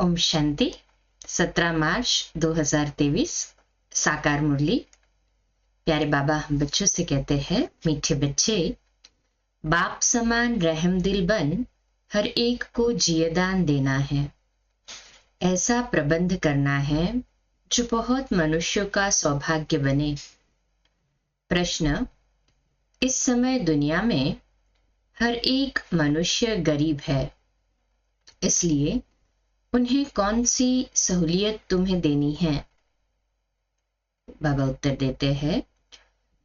ओम शांति। 17 मार्च 2023 साकार मुरली। प्यारे बाबा हम बच्चों से कहते हैं, मीठे बच्चे, बाप समान रहम दिल बन हर एक को जियदान देना है। ऐसा प्रबंध करना है जो बहुत मनुष्यों का सौभाग्य बने। प्रश्न: इस समय दुनिया में हर एक मनुष्य गरीब है, इसलिए उन्हें कौन सी सहूलियत तुम्हें देनी है? बाबा उत्तर देते हैं,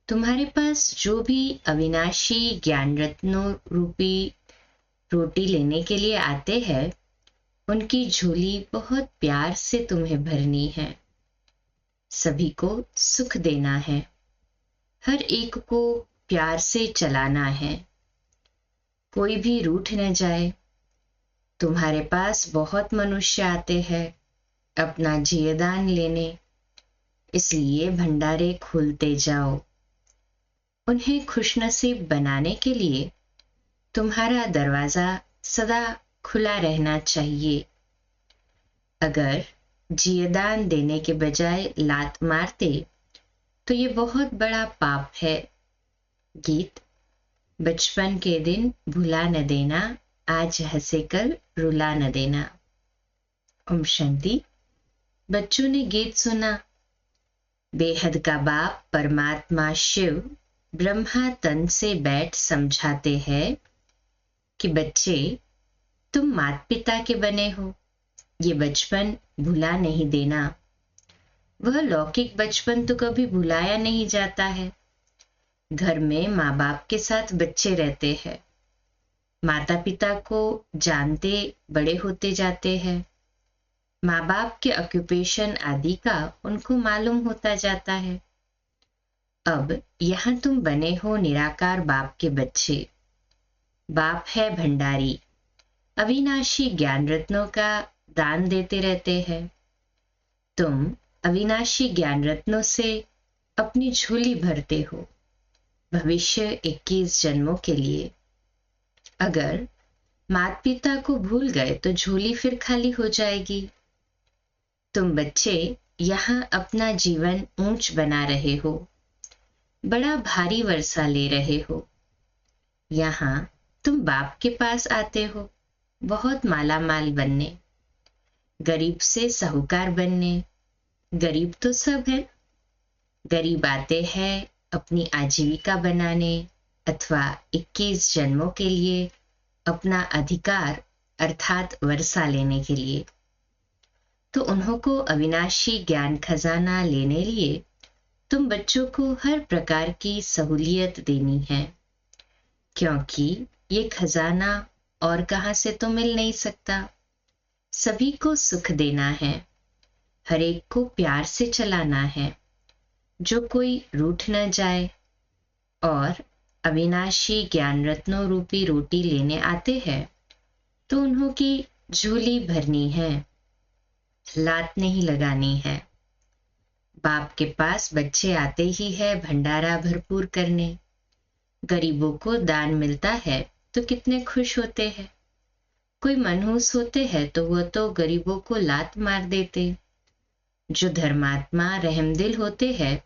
तुम्हारे पास जो भी अविनाशी ज्ञान रत्नों रूपी रोटी लेने के लिए आते हैं, उनकी झोली बहुत प्यार से तुम्हें भरनी है। सभी को सुख देना है, हर एक को प्यार से चलाना है, कोई भी रूठ न जाए। तुम्हारे पास बहुत मनुष्य आते हैं अपना जियदान लेने, इसलिए भंडारे खोलते जाओ। उन्हें खुशनसीब बनाने के लिए तुम्हारा दरवाजा सदा खुला रहना चाहिए। अगर जियदान देने के बजाय लात मारते तो ये बहुत बड़ा पाप है। गीत: बचपन के दिन भुला न देना, आज हंसे कल रुला न देना। ओम शांति। बच्चों ने गीत सुना। बेहद का बाप परमात्मा शिव ब्रह्मा तन से बैठ समझाते हैं कि बच्चे, तुम माता पिता के बने हो, ये बचपन भुला नहीं देना। वह लौकिक बचपन तो कभी भुलाया नहीं जाता है। घर में माँ बाप के साथ बच्चे रहते हैं, माता पिता को जानते बड़े होते जाते हैं। माँ बाप के ऑक्यूपेशन आदि का उनको मालूम होता जाता है। अब यहाँ तुम बने हो निराकार बाप के बच्चे। बाप है भंडारी, अविनाशी ज्ञान रत्नों का दान देते रहते हैं। तुम अविनाशी ज्ञान रत्नों से अपनी झोली भरते हो भविष्य 21 जन्मों के लिए। अगर माता पिता को भूल गए तो झोली फिर खाली हो जाएगी। तुम बच्चे यहाँ अपना जीवन ऊंच बना रहे हो, बड़ा भारी वर्षा ले रहे हो। यहाँ तुम बाप के पास आते हो बहुत माला माल बनने, गरीब से साहूकार बनने। गरीब तो सब है। गरीब आते हैं अपनी आजीविका बनाने अथवा 21 जन्मों के लिए अपना अधिकार अर्थात वर्षा लेने के लिए। तो उन्हों को अविनाशी ज्ञान खजाना लेने लिए तुम बच्चों को हर प्रकार की सहूलियत देनी है, क्योंकि ये खजाना और कहाँ से तो मिल नहीं सकता। सभी को सुख देना है, हर एक को प्यार से चलाना है, जो कोई रूठ न जाए। और अविनाशी ज्ञान रत्नों रूपी रोटी लेने आते हैं तो उन्हों की झोली भरनी है, लात नहीं लगानी है। बाप के पास बच्चे आते ही है भंडारा भरपूर करने। गरीबों को दान मिलता है तो कितने खुश होते हैं। कोई मनहूस होते हैं तो वह तो गरीबों को लात मार देते। जो धर्मात्मा रहमदिल होते हैं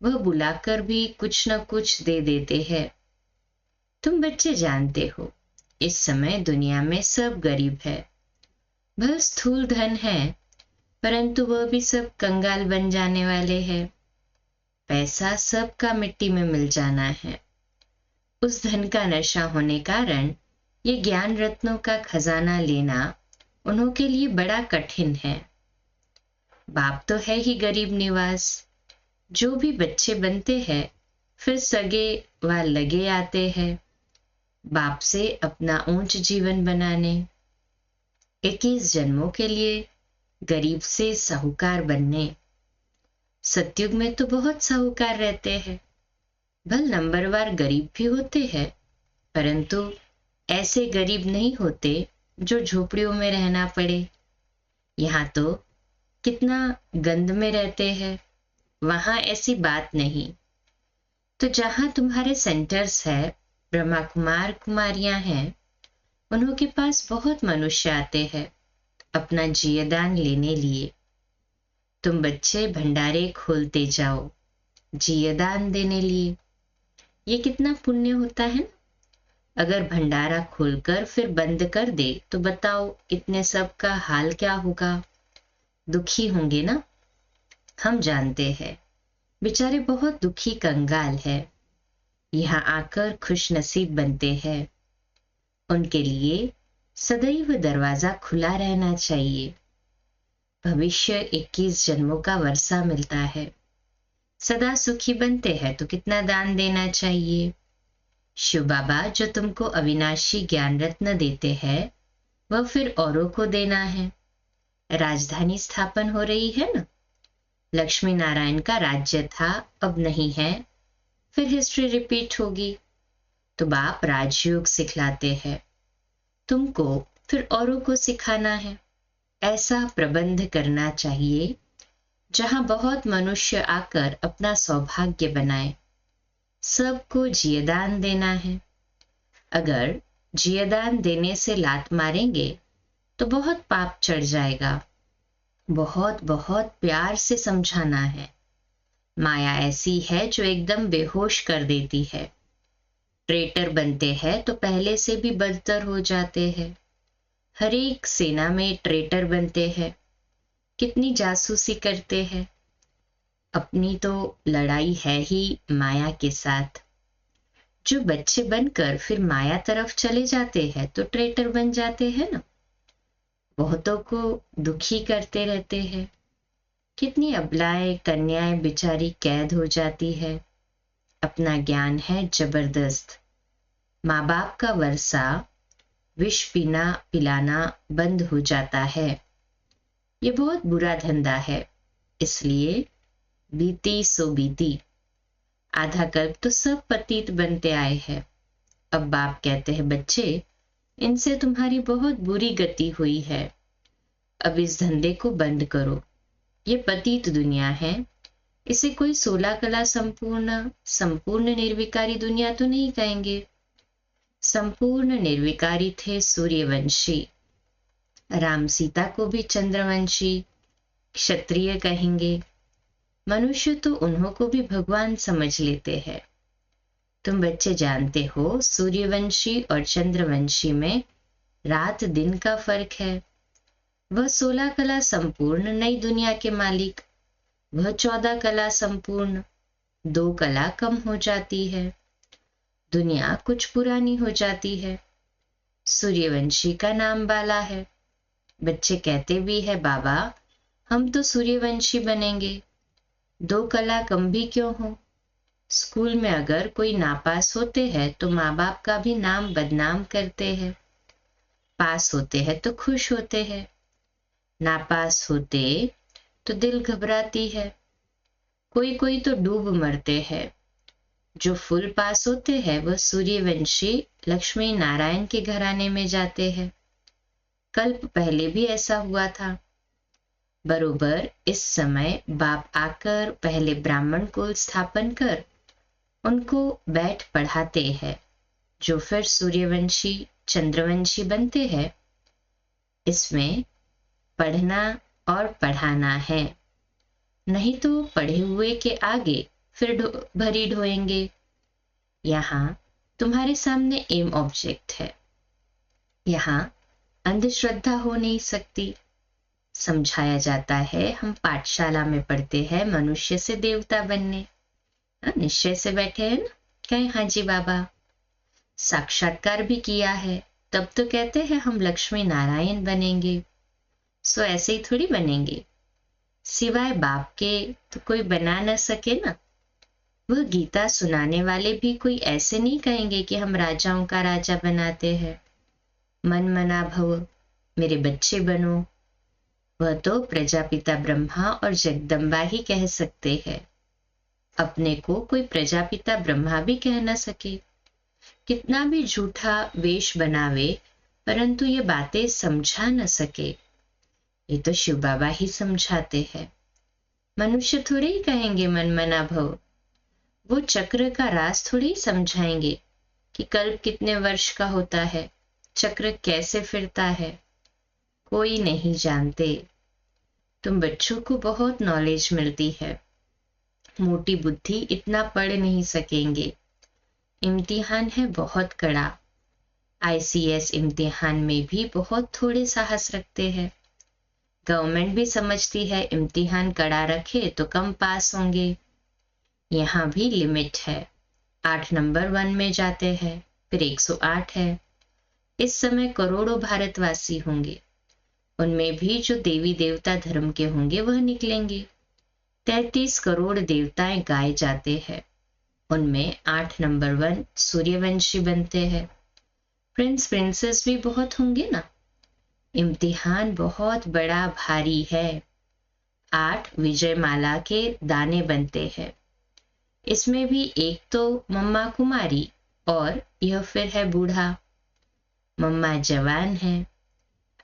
वह बुलाकर भी कुछ न कुछ दे देते हैं। तुम बच्चे जानते हो, इस समय दुनिया में सब गरीब है। भले स्थूल धन है, परंतु वह भी सब कंगाल बन जाने वाले हैं। पैसा सबका मिट्टी में मिल जाना है। उस धन का नशा होने कारण ये ज्ञान रत्नों का खजाना लेना उन्हों के लिए बड़ा कठिन है। बाप तो है ही गरीब निवास। जो भी बच्चे बनते हैं फिर सगे व लगे आते हैं बाप से अपना ऊंच जीवन बनाने। 21 जन्मों के लिए गरीब से साहूकार बनने। सतयुग में तो बहुत साहूकार रहते हैं। भल नंबरवार गरीब भी होते हैं, परंतु ऐसे गरीब नहीं होते जो झोपड़ियों में रहना पड़े। यहाँ तो कितना गंद में रहते हैं, वहां ऐसी बात नहीं। तो जहां तुम्हारे सेंटर्स है, ब्रह्मा कुमार कुमारियां हैं, उन्हों के पास बहुत मनुष्य आते हैं अपना जियदान लेने लिए। तुम बच्चे भंडारे खोलते जाओ जियदान देने लिए। ये कितना पुण्य होता है ना। अगर भंडारा खोलकर फिर बंद कर दे तो बताओ इतने सब का हाल क्या होगा। दुखी होंगे ना। हम जानते हैं बेचारे बहुत दुखी कंगाल है, यहाँ आकर खुश नसीब बनते हैं। उनके लिए सदैव दरवाजा खुला रहना चाहिए। भविष्य 21 जन्मों का वर्षा मिलता है। सदा सुखी बनते हैं तो कितना दान देना चाहिए। शिव बाबा जो तुमको अविनाशी ज्ञान रत्न देते हैं वह फिर औरों को देना है। राजधानी स्थापन हो रही है ना। लक्ष्मी नारायण का राज्य था, अब नहीं है, फिर हिस्ट्री रिपीट होगी। तो बाप राजयोग सिखलाते हैं, तुमको फिर औरों को सिखाना है। ऐसा प्रबंध करना चाहिए जहां बहुत मनुष्य आकर अपना सौभाग्य बनाए। सबको जियदान देना है। अगर जियदान देने से लात मारेंगे तो बहुत पाप चढ़ जाएगा। बहुत बहुत प्यार से समझाना है। माया ऐसी है जो एकदम बेहोश कर देती है। ट्रेटर बनते हैं तो पहले से भी बदतर हो जाते हैं। हर एक सेना में ट्रेटर बनते हैं। कितनी जासूसी करते हैं। अपनी तो लड़ाई है ही माया के साथ। जो बच्चे बनकर फिर माया तरफ चले जाते हैं तो ट्रेटर बन जाते हैं ना। बहुतों को दुखी करते रहते हैं। कितनी अबलाएं कन्याएं बेचारी कैद हो जाती है। अपना ज्ञान है जबरदस्त। माँ बाप का वर्षा विष पीना पिलाना बंद हो जाता है। ये बहुत बुरा धंधा है। इसलिए बीती सो बीती। आधा कल्प तो सब पतित बनते आए हैं। अब बाप कहते हैं बच्चे इनसे तुम्हारी बहुत बुरी गति हुई है, अब इस धंधे को बंद करो। ये पतित दुनिया है। इसे कोई 16 कला संपूर्ण निर्विकारी दुनिया तो नहीं कहेंगे। संपूर्ण निर्विकारी थे सूर्यवंशी। राम सीता को भी चंद्रवंशी क्षत्रिय कहेंगे। मनुष्य तो उन्हों को भी भगवान समझ लेते हैं। तुम बच्चे जानते हो सूर्यवंशी और चंद्रवंशी में रात दिन का फर्क है। वह 16 कला संपूर्ण नई दुनिया के मालिक, वह 14 कला संपूर्ण, 2 कला कम हो जाती है। दुनिया कुछ पुरानी हो जाती है। सूर्यवंशी का नाम बाला है। बच्चे कहते भी है बाबा हम तो सूर्यवंशी बनेंगे, 2 कला कम भी क्यों हो। स्कूल में अगर कोई नापास होते हैं तो माँ बाप का भी नाम बदनाम करते हैं। पास होते हैं तो खुश होते हैं, नापास होते तो दिल घबराती है। कोई कोई तो डूब मरते हैं। जो फुल पास होते हैं वह सूर्यवंशी लक्ष्मी नारायण के घराने में जाते हैं। कल्प पहले भी ऐसा हुआ था। बरोबर इस समय बाप आकर पहले ब्राह्मण कुल स्थापन कर उनको बैठ पढ़ाते हैं, जो फिर सूर्यवंशी चंद्रवंशी बनते हैं। इसमें पढ़ना और पढ़ाना है, नहीं तो पढ़े हुए के आगे फिर भरी ढोएंगे। यहाँ तुम्हारे सामने एम ऑब्जेक्ट है। यहाँ अंधश्रद्धा हो नहीं सकती। समझाया जाता है हम पाठशाला में पढ़ते हैं मनुष्य से देवता बनने। निश्चय से बैठे हैं ना, कहे हाँ जी बाबा। साक्षात्कार भी किया है, तब तो कहते हैं हम लक्ष्मी नारायण बनेंगे। सो ऐसे ही थोड़ी बनेंगे। सिवाय बाप के तो कोई बना न सके ना। वह गीता सुनाने वाले भी कोई ऐसे नहीं कहेंगे कि हम राजाओं का राजा बनाते हैं। मन मना भव, मेरे बच्चे बनो। वह तो प्रजापिता ब्रह्मा और जगदम्बा ही कह सकते हैं। अपने को कोई प्रजापिता ब्रह्मा भी कह न सके। कितना भी झूठा वेश बनावे परंतु ये बातें समझा न सके। ये तो शिव बाबा ही समझाते हैं। मनुष्य थोड़े ही कहेंगे मन मना भव। वो चक्र का राज थोड़ी ही समझाएंगे कि कल्प कितने वर्ष का होता है, चक्र कैसे फिरता है। कोई नहीं जानते। तुम बच्चों को बहुत नॉलेज मिलती है, मोटी बुद्धि इतना पढ़ नहीं सकेंगे। इम्तिहान है बहुत कड़ा। आईसीएस इम्तिहान में भी बहुत थोड़े साहस रखते हैं। गवर्नमेंट भी समझती है इम्तिहान कड़ा रखे तो कम पास होंगे। यहाँ भी लिमिट है। 8 नंबर 1 में जाते हैं, फिर 108 है। इस समय करोड़ों भारतवासी होंगे, उनमें भी जो देवी देवता धर्म के होंगे वह निकलेंगे। 33 करोड़ देवताएं गाए जाते हैं, उनमें 8 नंबर 1 सूर्यवंशी बनते हैं। प्रिंस प्रिंसेस भी बहुत होंगे ना। इम्तिहान बहुत बड़ा भारी है। 8 विजयमाला के दाने बनते हैं। इसमें भी एक तो मम्मा कुमारी और यह फिर है बूढ़ा। मम्मा जवान है,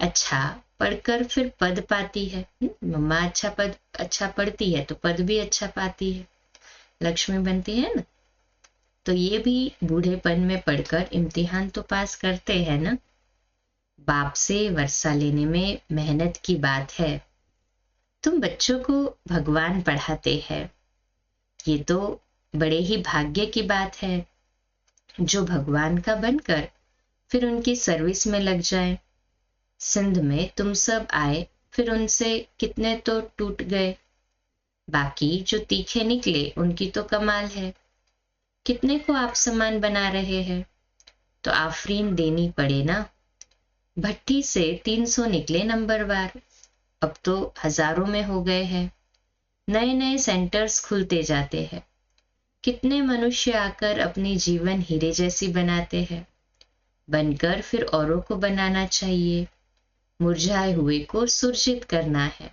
अच्छा पढ़कर फिर पद पाती है। मम्मा अच्छा पढ़ती है तो पद भी अच्छा पाती है, लक्ष्मी बनती है ना। तो ये भी बूढ़ेपन में पढ़कर इम्तिहान तो पास करते हैं ना। बाप से वर्षा लेने में मेहनत की बात है। तुम बच्चों को भगवान पढ़ाते हैं, ये तो बड़े ही भाग्य की बात है जो भगवान का बनकर फिर उनकी सर्विस में लग जाए। सिंध में तुम सब आए, फिर उनसे कितने तो टूट गए, बाकी जो तीखे निकले उनकी तो कमाल है। कितने को आप समान बना रहे हैं, तो आफरीन देनी पड़े ना। भट्टी से 300 निकले नंबरवार, अब तो हजारों में हो गए हैं। नए नए सेंटर्स खुलते जाते हैं। कितने मनुष्य आकर अपनी जीवन हीरे जैसी बनाते हैं, बनकर फिर औरों को बनाना चाहिए। मुरझाए हुए को सुरजित करना है।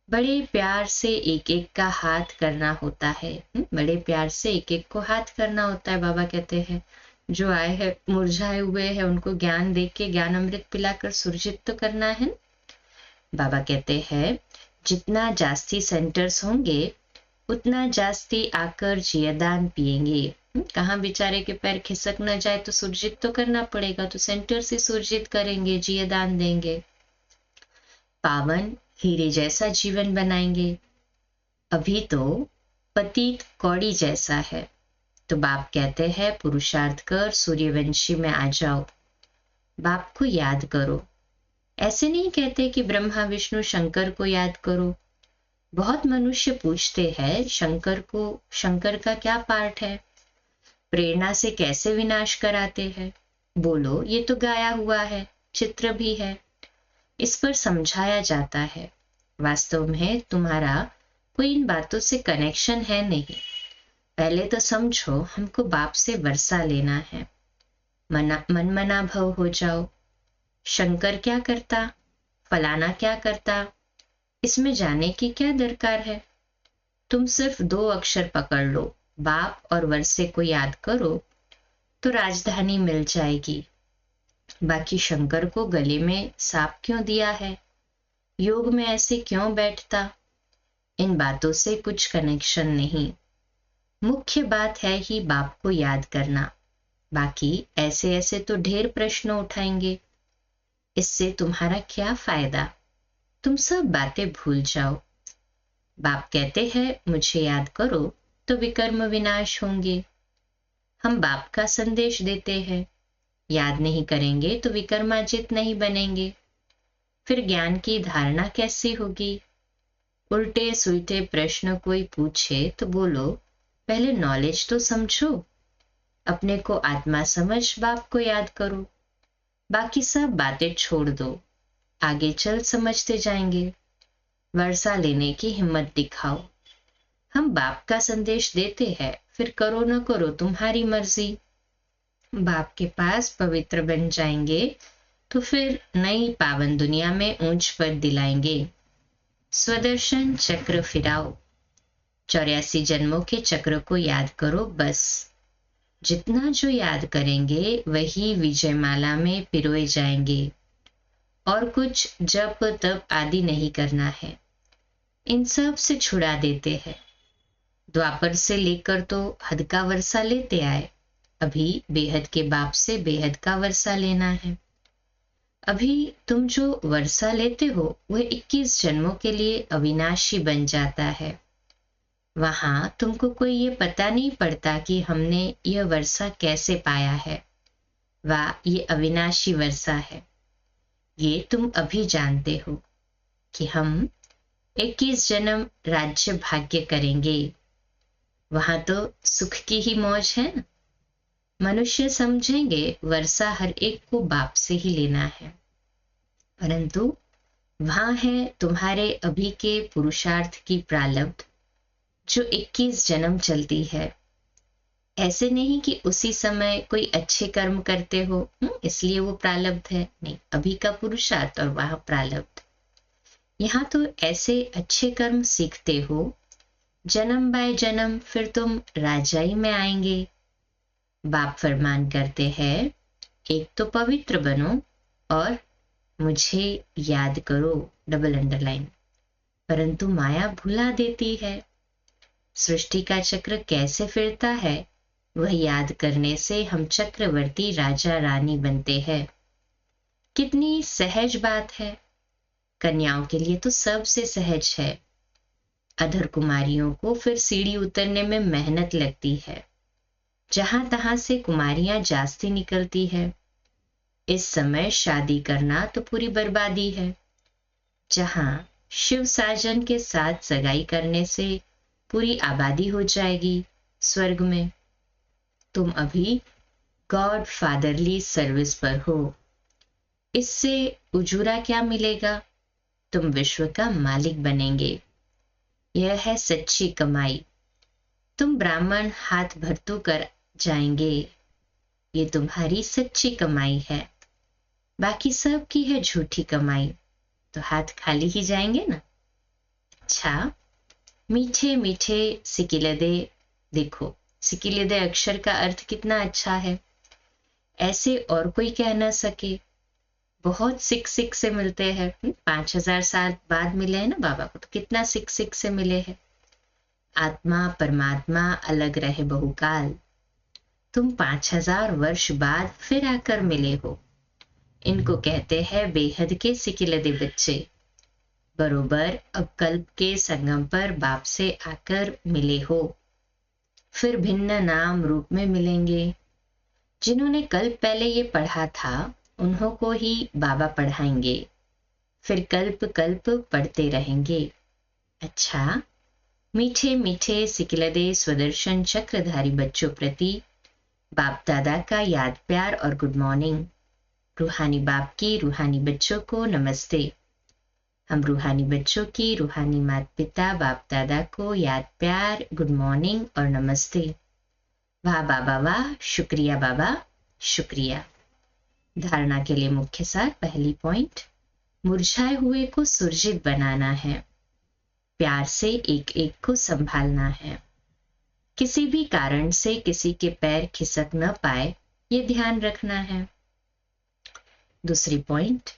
बड़े प्यार से एक एक का हाथ करना होता है। बड़े प्यार से एक एक को हाथ करना होता है। बाबा कहते हैं जो आए हैं मुरझाए हुए हैं उनको ज्ञान दे के ज्ञान अमृत पिलाकर सुरजित तो करना है। बाबा कहते हैं जितना जास्ती सेंटर्स होंगे उतना जास्ती आकर जियादान पिएंगे। कहाँ बेचारे के पैर खिसक न जाए तो सुरजित तो करना पड़ेगा, तो सेंटर से सुरजित करेंगे, जियादान देंगे, पावन हीरे जैसा जीवन बनाएंगे। अभी तो पतित कौड़ी जैसा है। तो बाप कहते हैं पुरुषार्थ कर सूर्यवंशी में आ जाओ, बाप को याद करो। ऐसे नहीं कहते कि ब्रह्मा विष्णु शंकर को याद करो। बहुत मनुष्य पूछते हैं शंकर का क्या पार्ट है, प्रेरणा से कैसे विनाश कराते हैं। बोलो ये तो गाया हुआ है, चित्र भी है, इस पर समझाया जाता है। वास्तव में तुम्हारा कोई इन बातों से कनेक्शन है नहीं। पहले तो समझो हमको बाप से वर्षा लेना है, मन मना भव हो जाओ। शंकर क्या करता, फलाना क्या करता, इसमें जाने की क्या दरकार है। तुम सिर्फ 2 अक्षर पकड़ लो, बाप और वर्षे को याद करो तो राजधानी मिल जाएगी। बाकी शंकर को गले में सांप क्यों दिया है, योग में ऐसे क्यों बैठता, इन बातों से कुछ कनेक्शन नहीं। मुख्य बात है ही बाप को याद करना। बाकी ऐसे ऐसे तो ढेर प्रश्न उठाएंगे, इससे तुम्हारा क्या फायदा। तुम सब बातें भूल जाओ। बाप कहते हैं मुझे याद करो तो विकर्म विनाश होंगे। हम बाप का संदेश देते हैं, याद नहीं करेंगे तो विकर्माजित नहीं बनेंगे। फिर ज्ञान की धारणा कैसी होगी। उल्टे सुलटे प्रश्न कोई पूछे तो बोलो पहले नॉलेज तो समझो। अपने को आत्मा समझ बाप को याद करो, बाकी सब बातें छोड़ दो, आगे चल समझते जाएंगे। वर्षा लेने की हिम्मत दिखाओ। हम बाप का संदेश देते हैं, फिर करो न करो तुम्हारी मर्जी। बाप के पास पवित्र बन जाएंगे तो फिर नई पावन दुनिया में ऊंच पद दिलाएंगे। स्वदर्शन चक्र फिराओ, 84 जन्मों के चक्र को याद करो बस। जितना जो याद करेंगे वही विजयमाला में पिरोए जाएंगे। और कुछ जप तप आदि नहीं करना है, इन सब से छुड़ा देते हैं। द्वापर से लेकर तो हद का वर्षा लेते आए, अभी बेहद के बाप से बेहद का वर्षा लेना है। अभी तुम जो वर्षा लेते हो वह 21 जन्मों के लिए अविनाशी बन जाता है। वहां तुमको कोई ये पता नहीं पड़ता कि हमने यह वर्षा कैसे पाया है। वाह, ये अविनाशी वर्षा है। ये तुम अभी जानते हो कि हम 21 जन्म राज्य भाग्य करेंगे। वहां तो सुख की ही मौज है ना। मनुष्य समझेंगे वर्षा हर एक को बाप से ही लेना है, परंतु वहां है तुम्हारे अभी के पुरुषार्थ की प्रारब्ध जो 21 जन्म चलती है। ऐसे नहीं कि उसी समय कोई अच्छे कर्म करते हो इसलिए वो प्रारब्ध है, नहीं, अभी का पुरुषार्थ और वहां प्रारब्ध। यहाँ तो ऐसे अच्छे कर्म सीखते हो, जन्म बाय जन्म फिर तुम राजाई में आएंगे। बाप फरमान करते हैं, एक तो पवित्र बनो और मुझे याद करो, डबल अंडरलाइन। परंतु माया भुला देती है। सृष्टि का चक्र कैसे फिरता है वह याद करने से हम चक्रवर्ती राजा रानी बनते हैं। कितनी सहज बात है। कन्याओं के लिए तो सबसे सहज है। अधर कुमारियों को फिर सीढ़ी उतरने में मेहनत लगती है। जहां तहां से कुमारियां जास्ती निकलती है। इस समय शादी करना तो पूरी बर्बादी है। जहां शिव साजन के साथ सगाई करने से पूरी आबादी हो जाएगी स्वर्ग में। तुम अभी गॉड फादरली सर्विस पर हो। इससे उजूरा क्या मिलेगा? तुम विश्व का मालिक बनेंगे। यह है सच्ची कमाई। तुम ब्राह्मण हाथ भरतू कर जाएंगे। ये तुम्हारी सच्ची कमाई है। बाकी सब की है झूठी कमाई, तो हाथ खाली ही जाएंगे ना। अच्छा, मीठे मीठे सिकिलदे। देखो, सिकिलदे अक्षर का अर्थ कितना अच्छा है। ऐसे और कोई कह ना सके। बहुत सिक सिक से मिलते हैं। 5000 साल बाद मिले हैं ना बाबा को, तो कितना सिक सिक से मिले हैं। आत्मा परमात्मा अलग रहे बहुकाल। तुम 5000 वर्ष बाद फिर आकर मिले हो। इनको कहते हैं बेहद के सिकिलदे बच्चे। बरोबर अब कल्प के संगम पर बाप से आकर मिले हो। फिर भिन्न नाम रूप में मिलेंगे। जिन्होंने कल्प पहले ये पढ़ा था उन्हों को ही बाबा पढ़ाएंगे। फिर कल्प कल्प पढ़ते रहेंगे। अच्छा, मीठे मीठे सिकिलदे स्वदर्शन चक्रधारी बच्चों प्रति बाप दादा का याद प्यार और गुड मॉर्निंग। रूहानी बाप की रूहानी बच्चों को नमस्ते। हम रूहानी बच्चों की रूहानी माता पिता बाप दादा को याद प्यार गुड मॉर्निंग और नमस्ते। वाह बाबा वाह, शुक्रिया बाबा, शुक्रिया। धारणा के लिए मुख्य सार। पहली पॉइंट, मुरझाए हुए को सुरजित बनाना है। प्यार से एक एक को संभालना है। किसी भी कारण से किसी के पैर खिसक न पाए, ये ध्यान रखना है। दूसरी पॉइंट,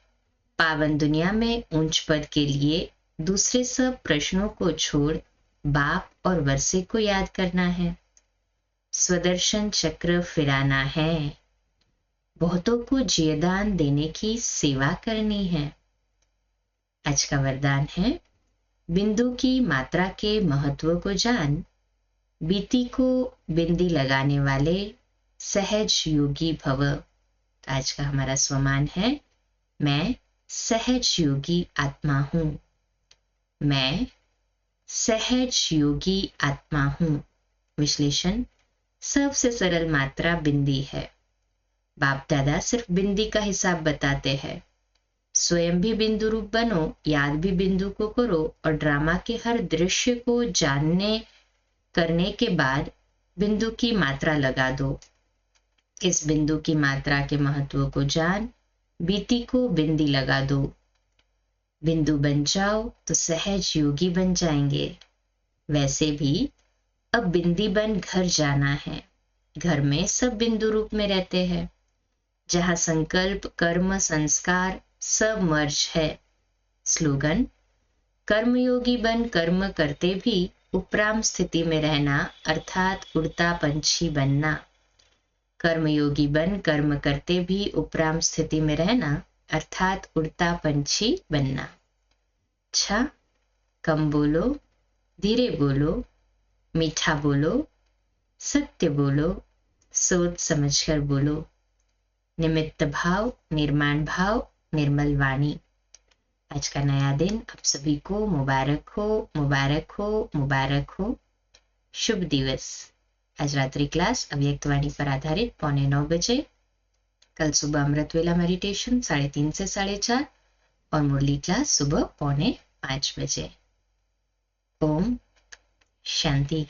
पावन दुनिया में ऊंच पद के लिए दूसरे सब प्रश्नों को छोड़ बाप और वर्षे को याद करना है। स्वदर्शन चक्र फिराना है। बहुतों को जीवदान देने की सेवा करनी है। आज का वरदान है, बिंदु की मात्रा के महत्व को जान। बीती को बिंदी लगाने वाले सहज योगी भव। आज का हमारा स्वमान है, मैं सहज योगी आत्मा हूं। मैं सहज योगी आत्मा हूं। विश्लेषण, सबसे सरल मात्रा बिंदी है। बाप दादा सिर्फ बिंदी का हिसाब बताते हैं। स्वयं भी बिंदु रूप बनो, याद भी बिंदु को करो और ड्रामा के हर दृश्य को जानने करने के बाद बिंदु की मात्रा लगा दो। इस बिंदु की मात्रा के महत्व को जान, बीती को बिंदी लगा दो। बिंदु बन जाओ तो सहज योगी बन जाएंगे। वैसे भी अब बिंदी बन घर जाना है। घर में सब बिंदु रूप में रहते हैं, जहां संकल्प कर्म संस्कार सब मर्ज है। स्लोगन, कर्मयोगी बन कर्म करते भी उपराम स्थिति में रहना, अर्थात उड़ता पंछी बनना। कर्मयोगी बन कर्म करते भी उपराम स्थिति में रहना, अर्थात उड़ता पंछी बनना। 6. कम बोलो, धीरे बोलो, मीठा बोलो, सत्य बोलो, सोच समझकर बोलो। निमित्त भाव, निर्माण भाव, निर्मल वाणी। आज का नया दिन आप सभी को मुबारक हो, मुबारक हो, मुबारक हो। शुभ दिवस। आज रात्रि क्लास अव्यक्तवाणी पर आधारित 8:45 बजे, कल सुबह अमृत वेला मेडिटेशन 3:30 से 4:30 और मुरली क्लास सुबह 4:45 बजे। ओम शांति।